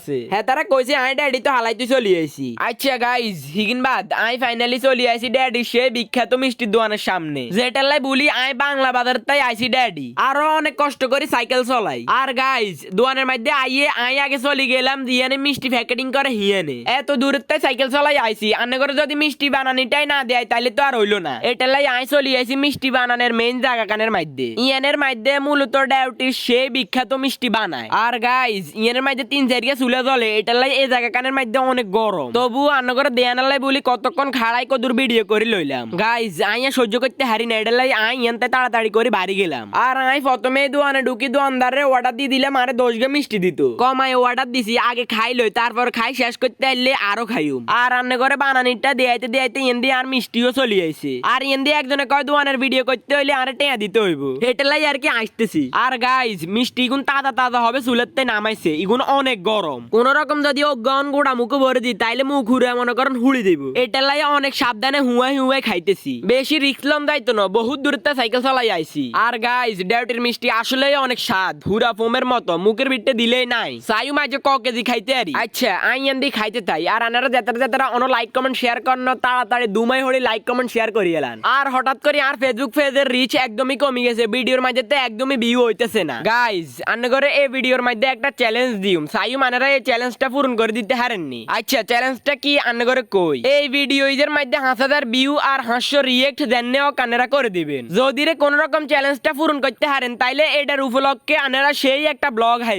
আছে হ্যাঁ তারা কইছে আই ড্যাডি তো হালাইতে চলি আইছি। আচ্ছা গাইজ হিগিন বাদ আই ফাইনালি চলি আইছি ড্যাডি সে বিখ্যাত মিষ্টির দোকানের সামনে যেটালাই বলি আই বাংলা বাজার তাই আইছি ড্যাডি আরো অনেক কষ্ট করে সাইকেল চলাই। আর গাইজ দোকানের মধ্যে আইয়ে আই আগে চলি গেলাম দিয়ানে মিষ্টি প্যাকেটিং করে হিয়ানে এত দূরের তাই সাইকেল চলাই আইছি আন্নে করে যদি মিষ্টি বানানিটাই না দেয় তাইলে তো আর হইলো না। এটালাই আই চলি আইছি মিষ্টি বানানোর মেইন জায়গা কানের মধ্যে ইয়ানের মধ্যে মূলত ডাউটির সে বিখ্যাত মিষ্টি বানায়। আর গাইজ ইয়ানের মধ্যে 3-4 চুলা জ্বলে এটালাই এই জায়গা কানের মধ্যে অনেক গরম তবু আন্না করে দেয়ানালাই বলি কতক্ষণ খাড়াই কদুর ভিডিও করে লইলাম। গাইজ আইয়া সহ্য করতে হারি না এটালাই আই ইয়ানতে তাড়াতাড়ি করে বাড়ি গেলাম। আর আই প্রথমে দোকানে ঢুকি দোকানদারে অর্ডার দিয়ে দিলাম আরে 10 গ্রাম মিষ্টি দিত কমায় অর্ডার দিছি আগে খাই লই তারপর খাই শেষ করতে আইলে আরো খাইম। আর রান্না করে বানানিটা দেয়াইতে দেয়াইতে ইন্দি আর মিষ্টিও চলি আইছে। আর ইন্দি একজনে কয় দোকানের ভিডিও করতে হইলে আরে টেয়া দিতে হইব এটালাই আর কি আসতেছি। আর গাইজ মিষ্টি ইগুন তাজা তাজা হবে চুলেতে নামাইছে ইগুন অনেক গরম কোন রকম যদি অজ্ঞান গোড়া মুখে ভরে দিই তাইলে মুখ ঘুরে মনে করেন হুড়ি দিব এটালাই অনেক সাবধানে হুয়াই হুয়াই খাইতেছি বেশি রিস্ক লম দায়িত্ব না বহুত দূরত্বে সাইকেল চালাই আইছি। আর গাইজ ডেউটির মিষ্টি আসলেই অনেক স্বাদ পুরা ফোমের মতো মুখের ভিতরে দিলেই নাই সাইউ মাঝে ক কেজি খাইতে আরি। আচ্ছা আই এন্দি খাইতে তাই আর আনারা যেতারা অন লাইক কমেন্ট শেয়ার করন তাড়াতাড়ি দুমাই হড়ি লাইক কমেন্ট শেয়ার করি এলান। আর হঠাৎ করে আর ফেসবুক পেজের রিচ একদমই কমে গেছে ভিডিওর মাঝে একদমই ভিউ হইতেছে না। গাইজ আন্না করে এই ভিডিওর মধ্যে একটা চ্যালেঞ্জ দিউম সাইউ মানেরা এই চ্যালেঞ্জটা পূরণ করে দিতে হারেননি। আচ্ছা চ্যালেঞ্জটা কি আন্না করে কই এই ভিডিওর মধ্যে 5000 ভিউ আর 500 রিয়েক্ট দেননেও কানেরা করে দিবেন যদি রে কোন রকম চ্যালেঞ্জটা পূরণ করতে হারেন তাইলে এটার উপলক্ষে আনারা সেই একটা ব্লগ